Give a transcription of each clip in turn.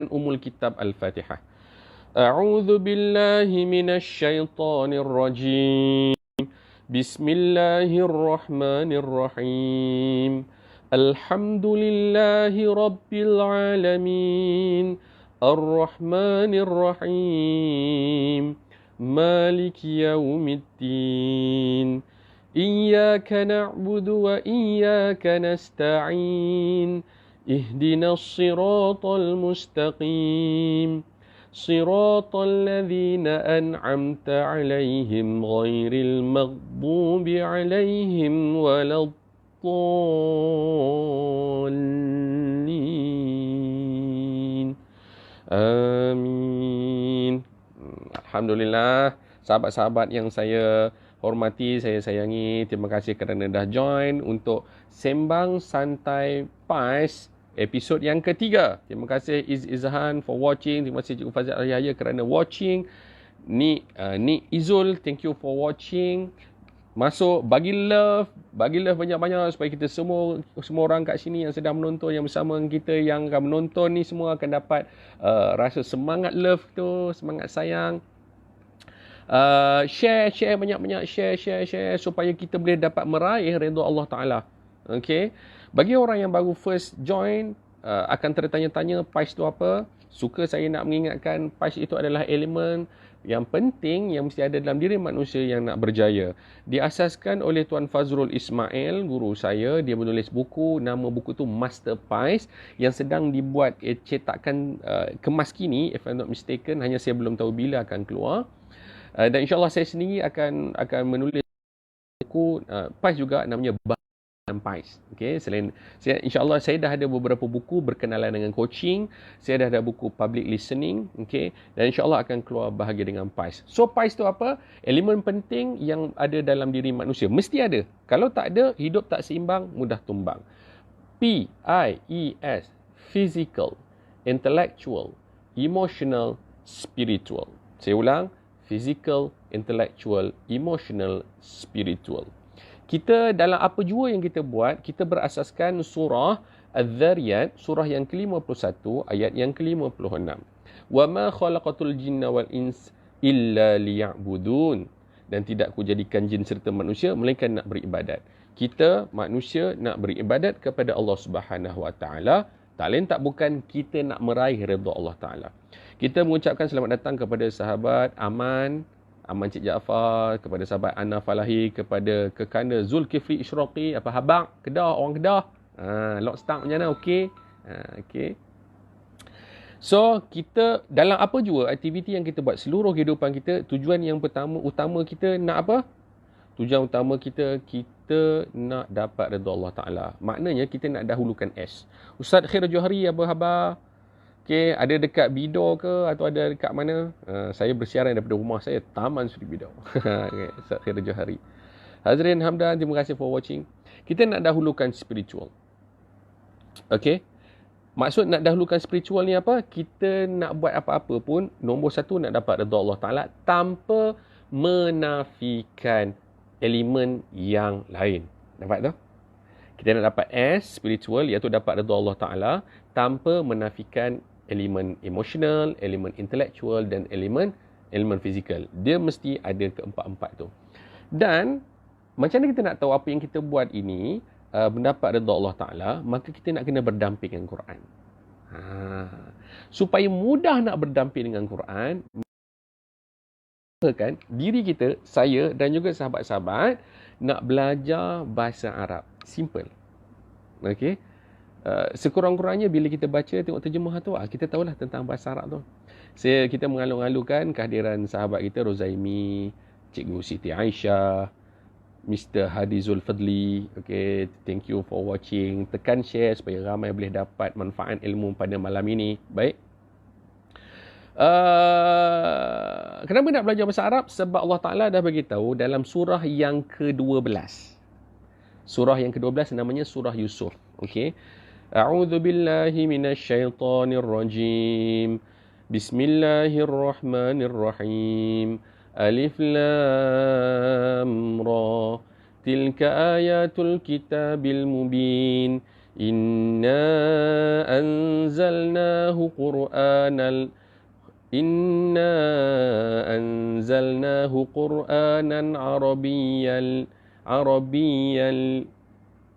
Ummul Kitab Al-Fatihah. A'udzu billahi minasy syaithanir rajim. Bismillahirrahmanirrahim. Alhamdulillahi rabbil alamin. Ar-Rahmanir Rahim. Maliki yaumiddin. Iyyaka na'budu wa iyyaka nasta'in. Ihdinas siratal mustaqim. صراط الذين أنعمت عليهم غير المغضوب عليهم ولا الضالين آمين. Alhamdulillah, sahabat-sahabat yang saya hormati, saya sayangi, terima kasih kerana dah join untuk Sembang Santai PAS episod yang ketiga. Terima kasih Izhan for watching. Terima kasih Cikgu Fazil Al-Yahya kerana watching. Ni Izul, thank you for watching. Masuk, bagi love banyak-banyak supaya kita semua orang kat sini yang sedang menonton, yang bersama kita, yang akan menonton ni semua akan dapat rasa semangat love tu, semangat sayang. Share banyak-banyak, share supaya kita boleh dapat meraih redha Allah Ta'ala. Okay. Bagi orang yang baru first join, akan tertanya-tanya PAIS itu apa. Suka saya nak mengingatkan, PAIS itu adalah elemen yang penting yang mesti ada dalam diri manusia yang nak berjaya. Diasaskan oleh Tuan Fazrul Ismail, guru saya. Dia menulis buku, nama buku tu Master PAIS, yang sedang dibuat cetakan kemas kini, if I'm not mistaken. Hanya saya belum tahu bila akan keluar. Dan insyaAllah saya sendiri akan menulis buku PAIS juga, namanya PAIS. Okay, selain saya, insyaAllah saya dah ada beberapa buku berkenalan dengan coaching, saya dah ada buku public listening, okay, dan insyaAllah akan keluar bahagia dengan PAIS. So PAIS tu apa? Elemen penting yang ada dalam diri manusia, mesti ada. Kalau tak ada, hidup tak seimbang, mudah tumbang. PIES, physical, intellectual, emotional, spiritual. Saya ulang, physical, intellectual, emotional, spiritual. Kita dalam apa jua yang kita buat, kita berasaskan surah Az-Zariyat, surah yang ke-51, ayat yang ke-56. وَمَا خَلَقَتُ الْجِنَّ وَالْإِنسِ إِلَّا لِيَعْبُدُونَ. Dan tidak ku jadikan jin serta manusia melainkan nak beribadat. Kita manusia nak beribadat kepada Allah Subhanahu Wa Taala. Tak lain tak bukan kita nak meraih redha Allah Taala. Kita mengucapkan selamat datang kepada sahabat Aman Cik Jaafar, kepada sahabat Ana Falahi, kepada Kekanda Zulkifli Ishraqi, apa khabar? Kedah, orang Kedah. Lock start macam mana? Okey. Okey. So, kita dalam apa jua aktiviti yang kita buat, seluruh kehidupan kita, tujuan yang utama kita nak apa? Tujuan utama kita nak dapat redha Allah Ta'ala. Maknanya kita nak dahulukan S. Ustaz Khair Johari, apa khabar? Okay, ada dekat Bidor ke atau ada dekat mana? Saya bersiaran daripada rumah saya, Taman Suri Bidor. Okay, Ustaz Khairul Johari. Hazrin Hamdan, terima kasih for watching. Kita nak dahulukan spiritual. Okay. Maksud nak dahulukan spiritual ni apa? Kita nak buat apa-apa pun, nombor satu nak dapat redha Allah Ta'ala tanpa menafikan elemen yang lain. Nampak tu? Kita nak dapat S, spiritual, iaitu dapat redha Allah Ta'ala tanpa menafikan elemen emosional, elemen intellectual dan elemen fizikal. Dia mesti ada keempat-empat tu. Dan macam mana kita nak tahu apa yang kita buat ini mendapat redha Allah Ta'ala? Maka kita nak kena berdamping dengan Quran. Supaya mudah nak berdamping dengan Quran, kan diri kita, saya dan juga sahabat-sahabat nak belajar bahasa Arab. Simple. Okey. Sekurang-kurangnya bila kita baca, tengok terjemah tu, kita tahulah tentang bahasa Arab tu. Kita mengalu-alukan kehadiran sahabat kita Rozaimi, Cikgu Siti Aisyah, Mr. Hadi Zulfadli. Okay, thank you for watching. Tekan share supaya ramai boleh dapat manfaat ilmu pada malam ini. Baik. Kenapa nak belajar bahasa Arab? Sebab Allah Ta'ala dah beritahu dalam surah yang ke-12. Surah yang ke-12 namanya surah Yusuf. Okay. A'udzu billahi minasyaitonir rajim. Bismillahirrahmanirrahim. Alif lam ra. Tilka ayatul kitabil mubin. Inna anzalnahu Qur'anan Inna anzalnahu Qur'anan Arabiyyal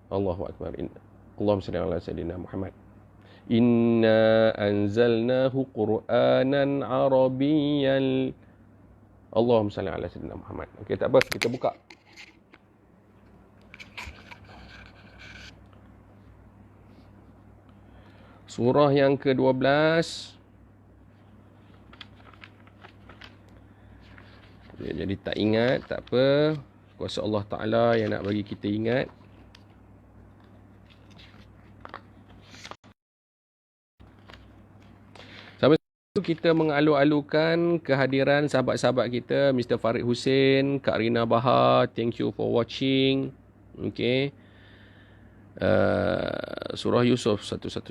Allahu Akbar. Allahumma salli ala Sayyidina Muhammad. Inna anzalnahu Qur'anan Arabiyyal Allahumma salli ala Sayyidina Muhammad. Okey, tak apa, kita buka. Surah yang ke-12. Jadi tak ingat, tak apa. Kuasa Allah Ta'ala yang nak bagi kita ingat. Sampai itu kita mengalu-alukan kehadiran sahabat-sahabat kita, Mr. Farid Hussein, Kak Rina Bahar, thank you for watching. Okay. Surah Yusuf 119.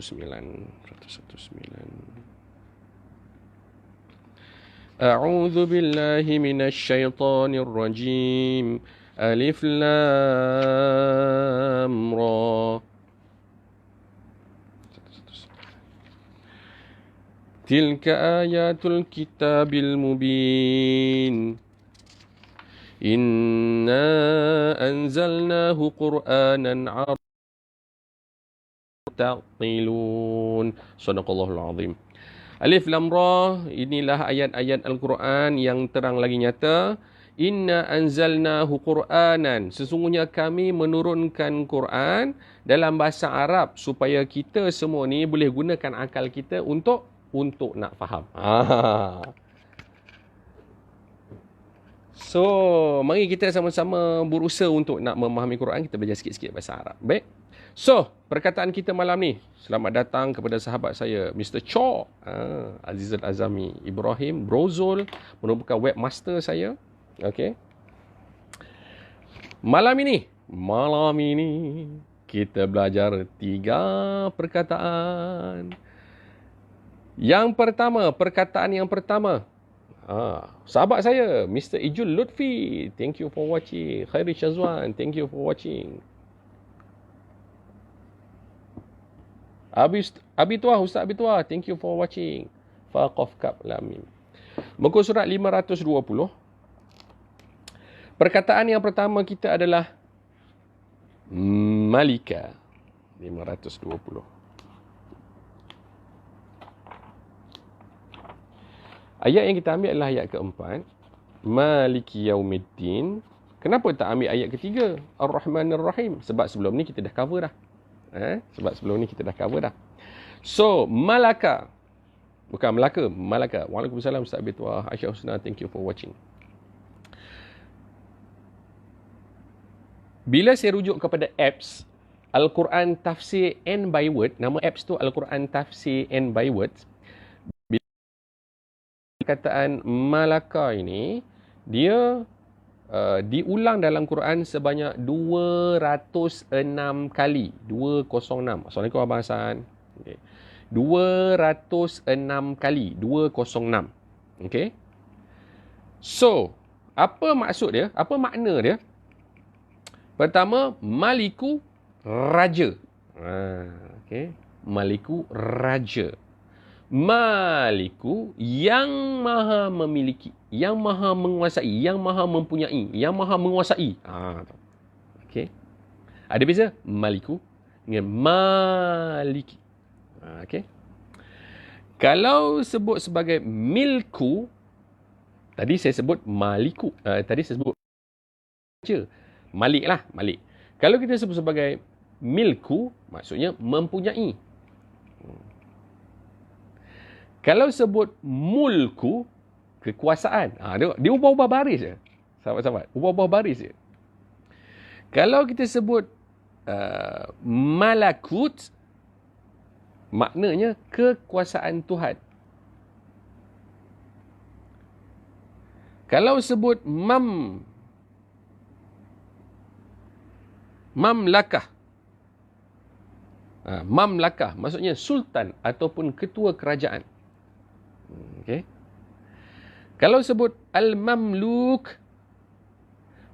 A'udzu billahi minasy syaithanir rajim. Alif lam ra. Tilka ayatul kitabil mubin. Inna anzalnahu Qur'anan Arabiyyan. Sadaqallahul azim. Alif Lam Ra, inilah ayat-ayat Al-Quran yang terang lagi nyata. Inna anzalnahu Qur'anan. Sesungguhnya kami menurunkan Quran dalam bahasa Arab supaya kita semua ni boleh gunakan akal kita untuk nak faham. So, mari kita sama-sama berusaha untuk nak memahami Quran. Kita belajar sikit-sikit bahasa Arab. Baik. So, perkataan kita malam ni. Selamat datang kepada sahabat saya, Mr. Cho. Azizul Azami Ibrahim Brozul, merupakan webmaster saya. Okey. Malam ini kita belajar 3 perkataan. Yang pertama, perkataan yang pertama. Sahabat saya, Mr. Ijul Lutfi, thank you for watching. Khairi Syazwan, thank you for watching. Abi Tuah, Ustaz Abi Tuah, thank you for watching. Faqaf Kap Lamim. Muka surat 520. Perkataan yang pertama kita adalah Malika. 520. Ayat yang kita ambil adalah ayat keempat. Maliki Yaumiddin. Kenapa tak ambil ayat ketiga? Ar-Rahmanir Rahim. Sebab sebelum ni kita dah cover dah. So, Malaka. Bukan Melaka, Malaka. Waalaikumsalam Ustaz Abi Tuah. Aisyah Husna, thank you for watching. Bila saya rujuk kepada apps Al-Quran Tafsir N by Word, nama apps tu Al-Quran Tafsir N by Word. Bila perkataan Malaka ini, dia diulang dalam Quran sebanyak 206 kali. 206. Assalamualaikum Abang Hassan. Okay. 206 kali. 206. Okay. So, apa maksud dia? Apa makna dia? Pertama, Maliku Raja. Okay. Maliku Raja. Maliku yang maha memiliki, yang maha menguasai, yang maha mempunyai, yang maha menguasai. Okey. Ada beza Maliku dengan Maliki. Okey. Kalau sebut sebagai milku, tadi saya sebut Maliku. Tadi saya sebut je. Malik lah, Malik. Kalau kita sebut sebagai milku, maksudnya mempunyai. Kalau sebut mulku, kekuasaan. Dia ubah-ubah baris je. Sahabat-sahabat, ubah-ubah baris je. Kalau kita sebut malakut, maknanya kekuasaan Tuhan. Kalau sebut mamlakah. Mamlakah maksudnya sultan ataupun ketua kerajaan. Okay. Kalau sebut al-mamluk,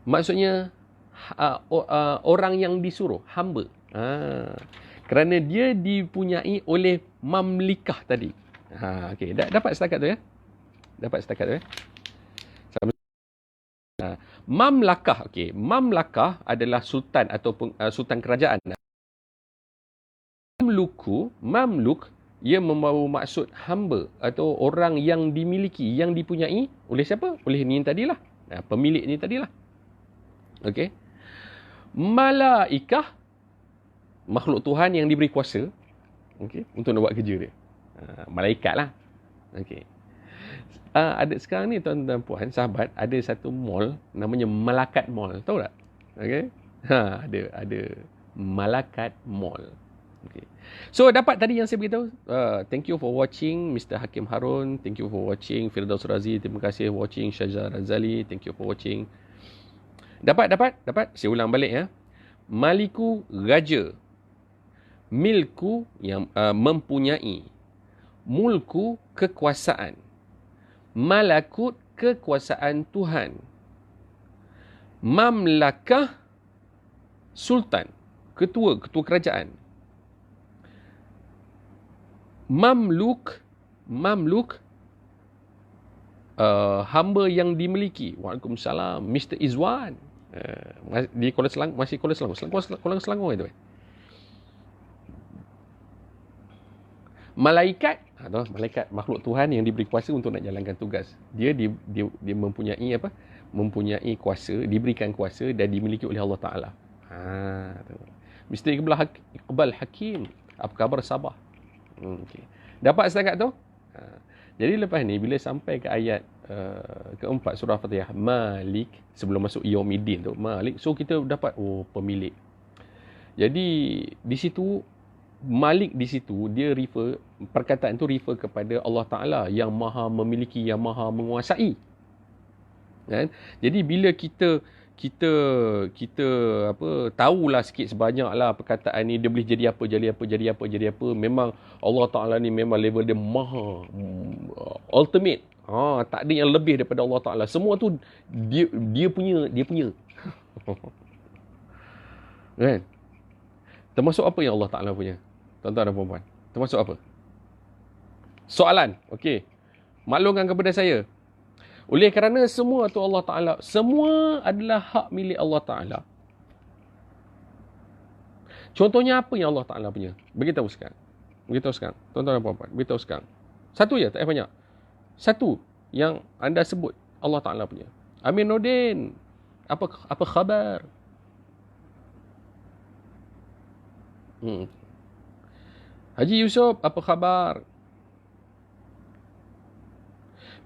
maksudnya orang yang disuruh, hamba. Kerana dia dipunyai oleh mamlikah tadi. Okey, dapat setakat tu ya. Dapat setakat tu ya. Mamlakah, okey. Mamlakah adalah sultan ataupun sultan kerajaan. Mamluk, ia membawa maksud hamba atau orang yang dimiliki, yang dipunyai oleh siapa? Oleh ni tadilah. Pemilik ni tadilah. Okey. Malaikah, makhluk Tuhan yang diberi kuasa, okey, untuk nak buat kerja dia. Malaikat lah. Okey. Ada sekarang ni tuan-tuan puan, sahabat, ada satu mall namanya Malakat Mall. Tahu tak? Okey. Ada Malakat Mall. Okay. So dapat tadi yang saya beritahu. Thank you for watching Mr. Hakim Harun. Thank you for watching Firdaus Razi. Terima kasih for watching Syazah Razali. Thank you for watching. Dapat. Saya ulang balik ya. Maliku raja. Milku yang mempunyai. Mulku kekuasaan. Malakut kekuasaan Tuhan. Mamlakah sultan, ketua kerajaan. Mamluk hamba yang dimiliki. Waalaikumsalam Mr. Izwan. Di Kuala Selangor, masih Kuala Selangor itu. Malaikat, malaikat makhluk Tuhan yang diberi kuasa untuk nak jalankan tugas. Dia mempunyai apa? Mempunyai kuasa, diberikan kuasa dan dimiliki oleh Allah Taala. Mr. Iqbal Hakim, apa khabar Sabah? Okay. Dapat setakat tu? Jadi lepas ni bila sampai ke ayat keempat surah Fatihah, Malik, sebelum masuk Yaumiddin tu, Malik, so kita dapat pemilik. Jadi di situ Malik, di situ dia refer, perkataan tu refer kepada Allah Taala yang Maha memiliki, yang Maha menguasai. Kan? Jadi bila kita tahulah sikit sebanyaklah perkataan ni, dia boleh jadi apa, memang Allah Taala ni memang level dia maha ultimate. Tak ada yang lebih daripada Allah Taala. Semua tu dia punya. Kan? Termasuk apa yang Allah Taala punya? Tuan-tuan dan puan-puan. Termasuk apa? Soalan. Okey. Maklumkan kepada saya. Oleh kerana semua tu Allah Ta'ala, semua adalah hak milik Allah Ta'ala. Contohnya apa yang Allah Ta'ala punya? Beritahu sekarang. Tuan-tuan dan puan-puan, beritahu sekarang. Satu je, tak payah banyak. Satu yang anda sebut Allah Ta'ala punya. Amir Nordin, apa khabar? Haji Yusof, apa khabar?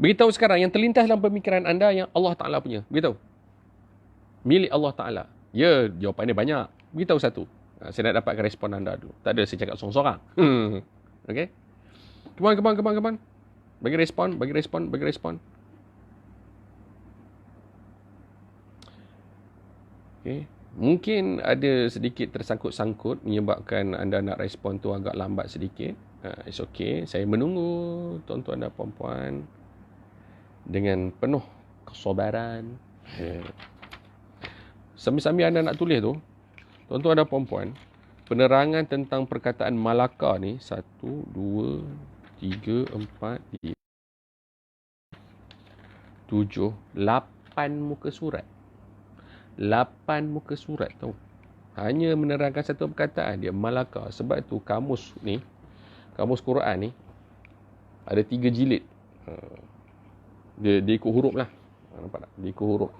Beritahu sekarang yang terlintas dalam pemikiran anda yang Allah Ta'ala punya. Beritahu. Milik Allah Ta'ala. Ya, jawapan dia banyak. Beritahu satu. Saya nak dapatkan respon anda dulu. Tak ada saya cakap sorang-sorang. Okay? Come on. Bagi respon. Okay. Mungkin ada sedikit tersangkut-sangkut menyebabkan anda nak respon tu agak lambat sedikit. It's okay. Saya menunggu tuan-tuan dan puan-puan dengan penuh kesabaran. Sambil-sambil anda nak tulis tu, tuan-tuan dan puan-puan, penerangan tentang perkataan Malaka ni 1, 2, 3, 4, 5, 7, 8 muka surat. 8 muka surat tau. Hanya menerangkan satu perkataan dia, Malaka. Sebab tu kamus ni, kamus Quran ni ada 3 jilid. Dia ikut huruf lah. Nampak tak? Dia ikut huruf.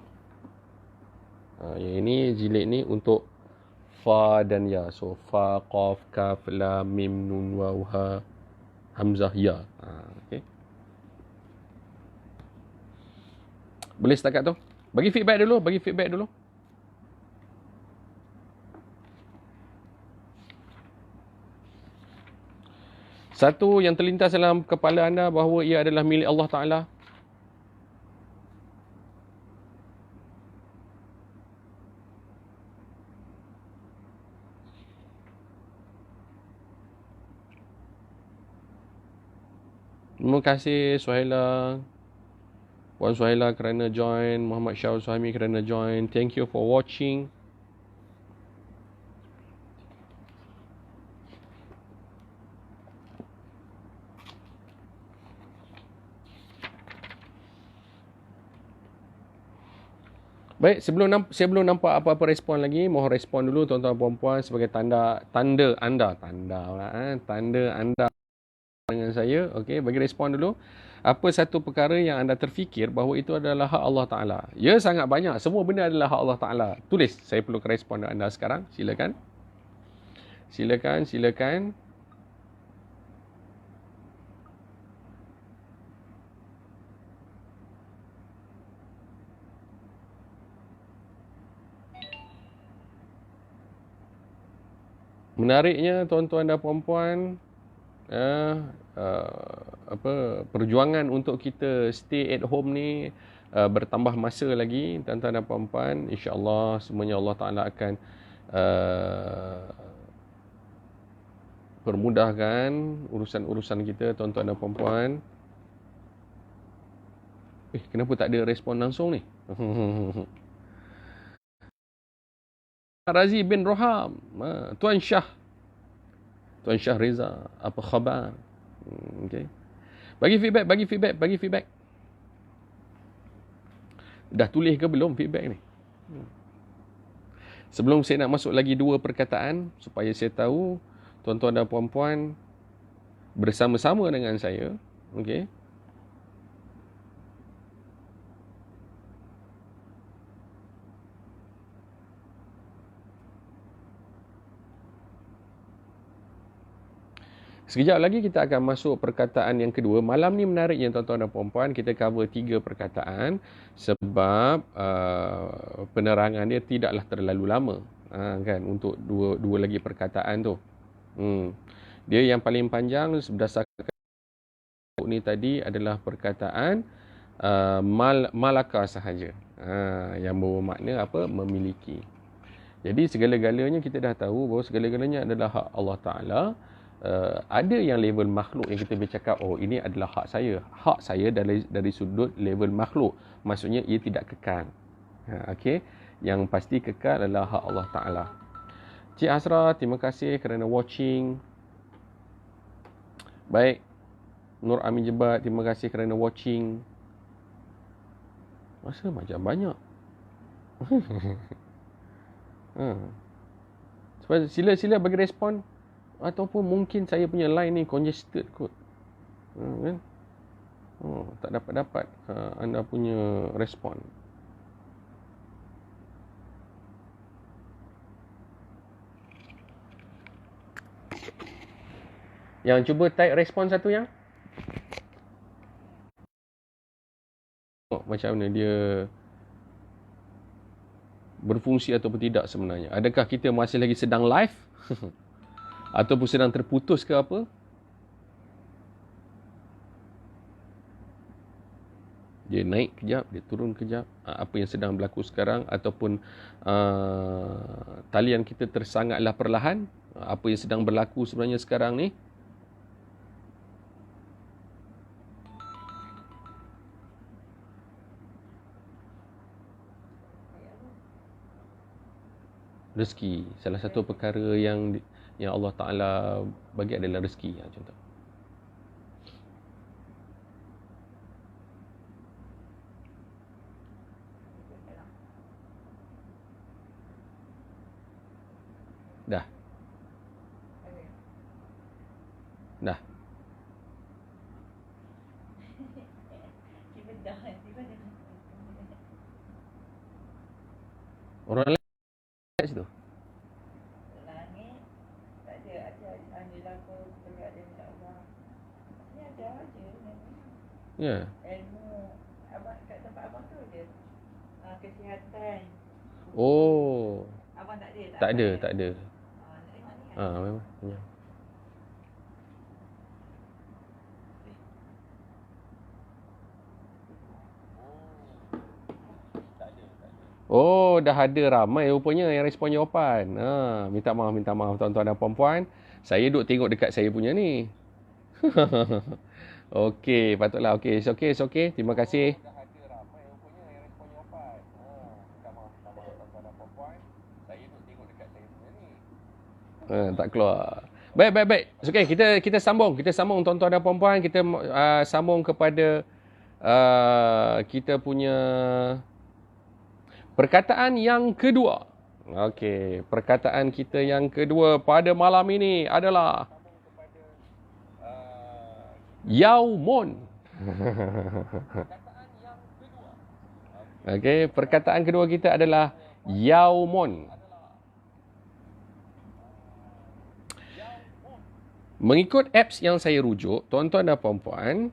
Yang ini jilid ni untuk Fa dan Ya. So Fa, Qaf, Kaf, Lam, Mim, Nun, Waw, Ha, Hamzah, Ya. Okay. Boleh setakat tu? Bagi feedback dulu. Satu yang terlintas dalam kepala anda bahawa ia adalah milik Allah Ta'ala. Terima kasih Suhaila. Puan Suhaila kerana join. Muhammad Syahul Suhaimi kerana join. Thank you for watching. Baik, saya belum nampak apa-apa respon lagi. Mohon respon dulu tuan-tuan dan puan-puan sebagai tanda anda dengan saya. Okey, bagi respon dulu. Apa satu perkara yang anda terfikir bahawa itu adalah hak Allah Taala? Ya, sangat banyak. Semua benda adalah hak Allah Taala. Tulis. Saya perlukan respon anda sekarang. Silakan. Silakan. Menariknya tuan-tuan dan puan-puan, perjuangan untuk kita stay at home ni bertambah masa lagi tuan-tuan dan puan-puan. InsyaAllah semuanya Allah Ta'ala akan permudahkan urusan-urusan kita tuan-tuan dan puan-puan. Kenapa tak ada respon langsung ni? Razi bin Roham, Tuan Syah Reza, apa khabar? Okay. Bagi feedback. Dah tulis ke belum feedback ni? Sebelum saya nak masuk lagi 2 perkataan, supaya saya tahu tuan-tuan dan puan-puan bersama-sama dengan saya, okey. Sekejap lagi kita akan masuk perkataan yang kedua. Malam ni menariknya tuan-tuan dan puan-puan, kita cover 3 perkataan sebab penerangan dia tidaklah terlalu lama, kan, untuk dua lagi perkataan tu. Dia yang paling panjang berdasarkan ni tadi adalah perkataan malaka sahaja. Yang bermakna apa? Memiliki. Jadi segala-galanya kita dah tahu bahawa segala-galanya adalah hak Allah Ta'ala. Ada yang level makhluk yang kita boleh cakap, oh ini adalah hak saya dari sudut level makhluk, maksudnya ia tidak kekal. Okey, yang pasti kekal adalah hak Allah Ta'ala. Cik Asra, terima kasih kerana watching. Baik, Nur Amin Jebat, terima kasih kerana watching. Masa macam banyak. Sila bagi respon. Ataupun mungkin saya punya line ni congested kot. Kan? Tak dapat anda punya respon. Yang cuba type respon satu yang. Macam mana dia berfungsi ataupun tidak sebenarnya. Adakah kita masih lagi sedang live? Ataupun sedang terputus ke apa? Dia naik kejap, dia turun kejap. Apa yang sedang berlaku sekarang, ataupun talian kita tersangatlah perlahan. Apa yang sedang berlaku sebenarnya sekarang ni? Rezeki, salah satu perkara yang Allah Ta'ala bagi adalah rezeki. Contoh. Dah. Orang lain kat situ. Ya. Ilmu abang kat tempat abang tu ada kesihatan. Oh. Abang tak ada? Tak ada. Nak tengok ni kan? Memang. Ya. Oh, dah ada ramai rupanya yang respon jawapan. Minta maaf tuan-tuan dan puan-puan. Saya duk tengok dekat saya punya ni. Okey, patutlah. Okey, it's okay. Terima kasih. Tak keluar. Baik. Okay, kita sambung. Kita sambung tuan-tuan dan puan-puan. Kita sambung kepada kita punya Perkataan yang kedua. Okey, perkataan kita yang kedua pada malam ini adalah Yaumun. Okey, perkataan kedua kita adalah Yaumun. Mengikut apps yang saya rujuk, tuan-tuan dan puan-puan,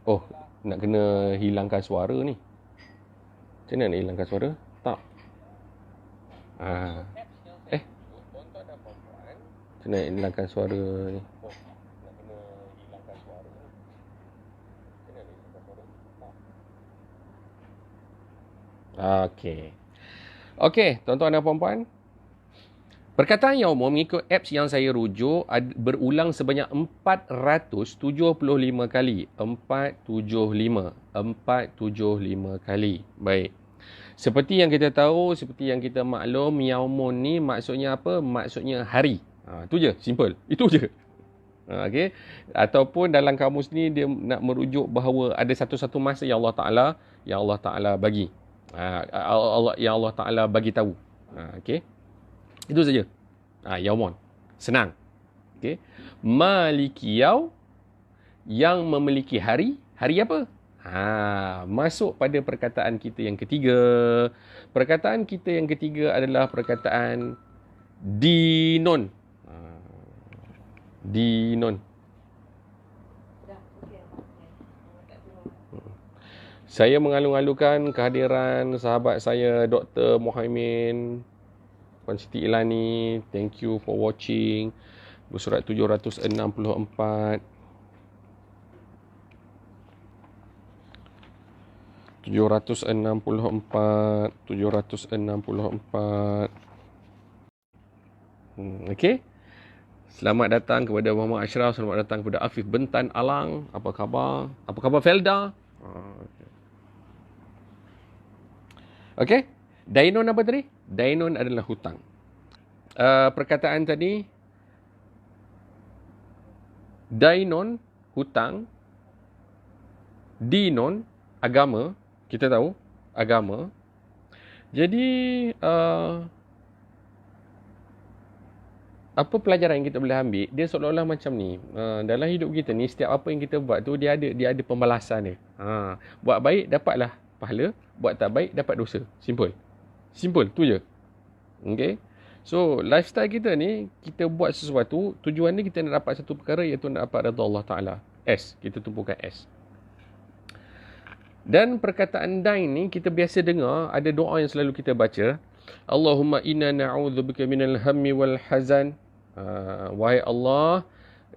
oh, nak kena hilangkan suara ni. Macam mana nak hilangkan suara? Tak. Macam mana nak hilangkan suara ni? Okey, tuan-tuan dan puan-puan. Perkataan yang umum mengikut apps yang saya rujuk berulang sebanyak 475 kali. 475 kali. Baik. Seperti yang kita tahu, seperti yang kita maklum, yaumun ni maksudnya apa? Maksudnya hari. Itu je, simple. Itu je. Okey. Ataupun dalam kamus ni dia nak merujuk bahawa ada satu-satu masa yang Allah Taala bagi. Yang Allah Taala bagi tahu. Okey. Itu saja. Yaumun. Senang. Okey. Maliki yaum, yang memiliki hari. Hari apa? Masuk pada perkataan kita yang ketiga. Perkataan kita yang ketiga adalah perkataan dinun. Dinun. Saya mengalu-alukan kehadiran sahabat saya Dr. Muhaimin, Puan Siti Ilani. Thank you for watching. Bersurat 764. 764. Okey. Selamat datang kepada Muhammad Ashraf. Selamat datang kepada Afif Bentan Alang. Apa khabar? Apa khabar Felda? Okey. Dainun apa tadi? Dainun adalah hutang. Perkataan tadi, dainun, hutang. Dinun, agama. Kita tahu, agama. Jadi, apa pelajaran yang kita boleh ambil? Dia seolah-olah macam ni. Dalam hidup kita ni, setiap apa yang kita buat tu, dia ada pembalasan dia. Buat baik, dapatlah pahala. Buat tak baik, dapat dosa. Simple. Simple, tu je. Okay? So, lifestyle kita ni, kita buat sesuatu, tujuan ni kita nak dapat satu perkara, iaitu nak dapat redha Allah Ta'ala. S. Kita tumpukan S. Dan perkataan dain ni, kita biasa dengar, ada doa yang selalu kita baca. Allahumma inna na'udzubika minal hammi wal hazan. Wahai Allah,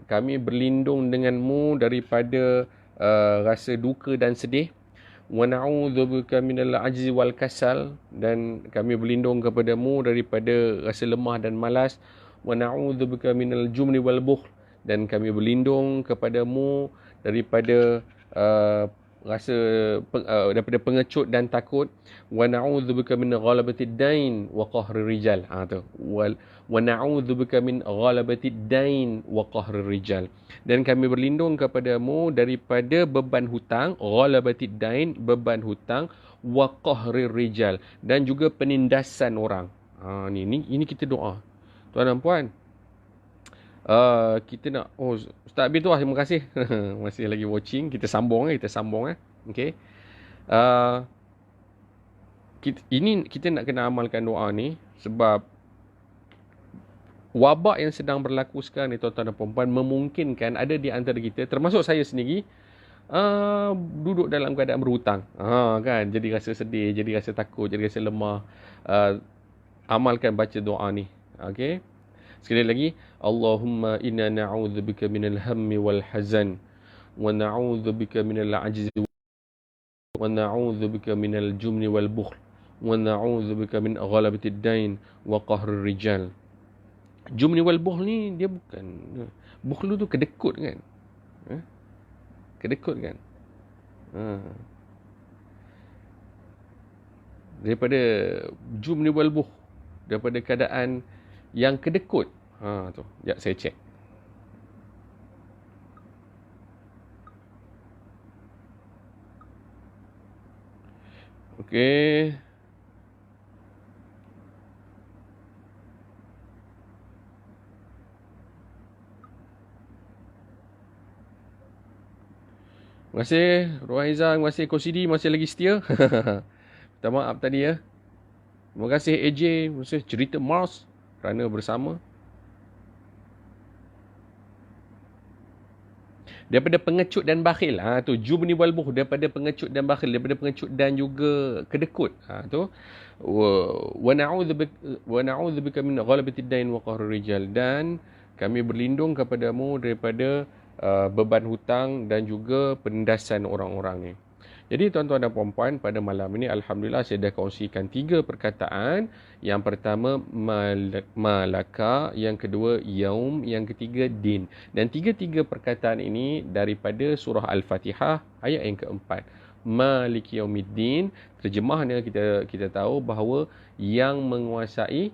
kami berlindung denganmu daripada rasa duka dan sedih. Wa na'udzubika minal ajzi wal kasal, dan kami berlindung kepadamu daripada rasa lemah dan malas. Wa na'udzubika minal jumni wal bukhl, dan kami berlindung kepadamu daripada daripada pengecut dan takut. Wa na'udzubika min ghalabatid dain wa qahrir rijal. Wa na'udzubika min ghalabatid dain wa qahrir rijal. Dan kami berlindung kepadamu daripada beban hutang, ghalabatid dain, beban hutang, wa qahrir rijal, dan juga penindasan orang. Ini kita doa. Tuan dan puan, kita nak, Ustaz Abi tu terima kasih. Masih lagi watching. Kita sambung. Okay. Kita nak kena amalkan doa ni, sebab wabak yang sedang berlaku sekarang ni, tuan-tuan dan puan-puan, memungkinkan ada di antara kita, termasuk saya sendiri, duduk dalam keadaan berhutang. Kan, jadi rasa sedih, jadi rasa takut, jadi rasa lemah. Amalkan baca doa ni. Okay. Sekali lagi, Allahumma inna na'udzubika minal hammi wal hazan, wa na'udzubika minal ajzi, wa na'udzubika minal jumni wal bukhl, wa na'udzubika min ghalabatid dain wa qahrir rijal. Jumni wal bukhl ni dia bukan, bukhl tu kedekut kan? Kedekut kan? Daripada jumni wal bukhl, daripada keadaan yang kedekut. Tu. Sekejap saya cek. Okey. Terima kasih Ruhaiza, terima kasih Kosidi masih lagi setia. Minta maaf tadi ya. Terima kasih AJ, terima kasih cerita Mars kerana bersama. Daripada pengecut dan bakhil. Tu jubni wal buh, daripada pengecut dan bakhil, daripada pengecut dan juga kedekut. Tu wa na'udzubika min ghalabatid dain wa qahrir rijal, dan kami berlindung kepadamu daripada beban hutang dan juga penindasan orang-orang ni. Jadi tuan-tuan dan puan-puan, pada malam ini Alhamdulillah saya dah kongsikan 3 perkataan. Yang pertama malaka, yang kedua yaum, yang ketiga din. Dan 3 perkataan ini daripada surah Al-Fatihah ayat yang keempat. Maliki yaumiddin, terjemahnya kita tahu bahawa yang menguasai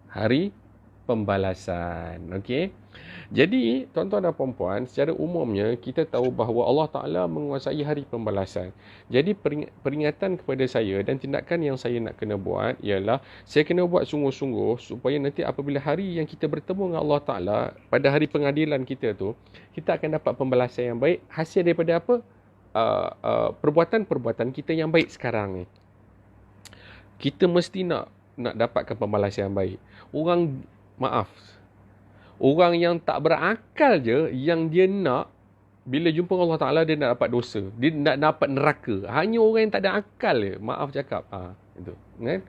hari pembalasan. Okey. Jadi, tuan-tuan dan puan-puan, secara umumnya kita tahu bahawa Allah Ta'ala menguasai hari pembalasan. Jadi, peringatan kepada saya dan tindakan yang saya nak kena buat ialah saya kena buat sungguh-sungguh supaya nanti apabila hari yang kita bertemu dengan Allah Ta'ala, pada hari pengadilan kita tu, kita akan dapat pembalasan yang baik. Hasil daripada apa? Perbuatan-perbuatan kita yang baik sekarang ni. Kita mesti nak dapatkan pembalasan yang baik. Orang yang tak berakal je, yang dia nak, bila jumpa Allah Ta'ala, dia nak dapat dosa. Dia nak dapat neraka. Hanya orang yang tak ada akal je. Maaf cakap. Itu. Kan?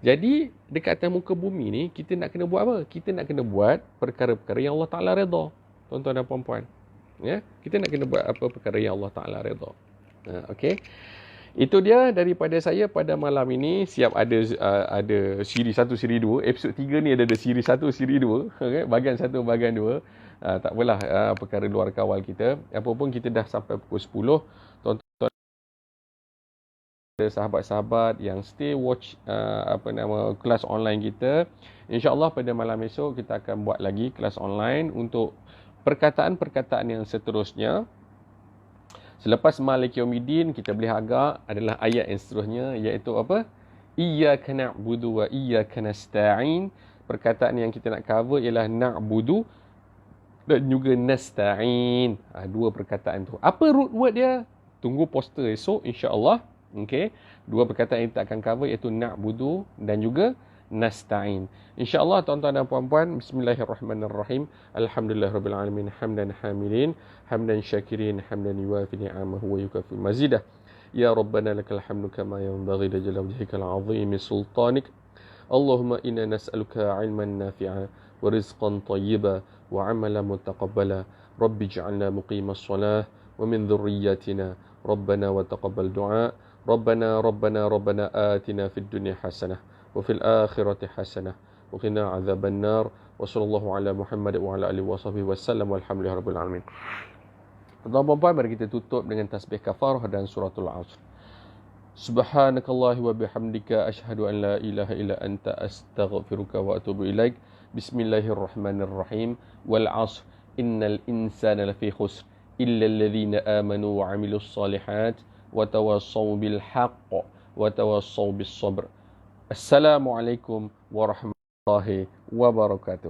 Jadi, dekat atas muka bumi ni, kita nak kena buat apa? Kita nak kena buat perkara-perkara yang Allah Ta'ala redha. Tuan-tuan dan puan-puan. Ya? Kita nak kena buat apa perkara yang Allah Ta'ala redha. Okey. Itu dia daripada saya pada malam ini. Siap ada siri 1, siri 2. Episod 3 ni ada siri 1, siri 2. Okay? Bahagian 1, bahagian 2. Tak apalah, perkara luar kawal kita. Apa pun kita dah sampai pukul 10. Tonton sahabat-sahabat yang stay watch kelas online kita. InsyaAllah pada malam esok kita akan buat lagi kelas online untuk perkataan-perkataan yang seterusnya. Selepas Malik Yaumiddin, kita boleh agak adalah ayat yang seterusnya, iaitu apa? Iyyaka na'budu wa iyyaka nasta'in. Perkataan yang kita nak cover ialah na'budu dan juga nasta'in. 2 perkataan tu. Apa root word dia? Tunggu poster esok insya-Allah. Okey. 2 perkataan yang kita akan cover iaitu na'budu dan juga nasta'in. InsyaAllah tuan-tuan dan puan-puan, bismillahirrahmanirrahim. Alhamdulillahirabbil alamin, hamdan hamidin, hamdan syakirin, hamdan yuwafi ni'amahu wa yukafi mazidah. Ya Rabbana lakal hamdu kama yanbaghi li jalali wajhikal azim sultanik. Allahumma inna nas'aluka 'ilman nafi'a wa rizqan tayyiba wa 'amalan mutaqabbala. Rabbi ij'alna muqimas shalah wa min dhurriyyatina. Rabbana wa taqabbal du'a. Rabbana atina fid dunya hasanah وفي الآخرة حسنة وقنا عذاب النار وصلى الله على محمد وعلى آله وصحبه وسلم والحمد لله رب العالمين. Tuan-tuan, mari kita tutup dengan tasbih kafarah dan suratul Asr. Subhanakallah wa bihamdika asyhadu an la ilaha illa anta astaghfiruka wa atubu ilaik. Bismillahirrahmanirrahim. Wal 'asr innal insana lafi khusr illa alladhina amanu wa 'amilus solihat wa tawassaw bil haqq wa tawassaw bis sabr. Assalamualaikum warahmatullahi wabarakatuh.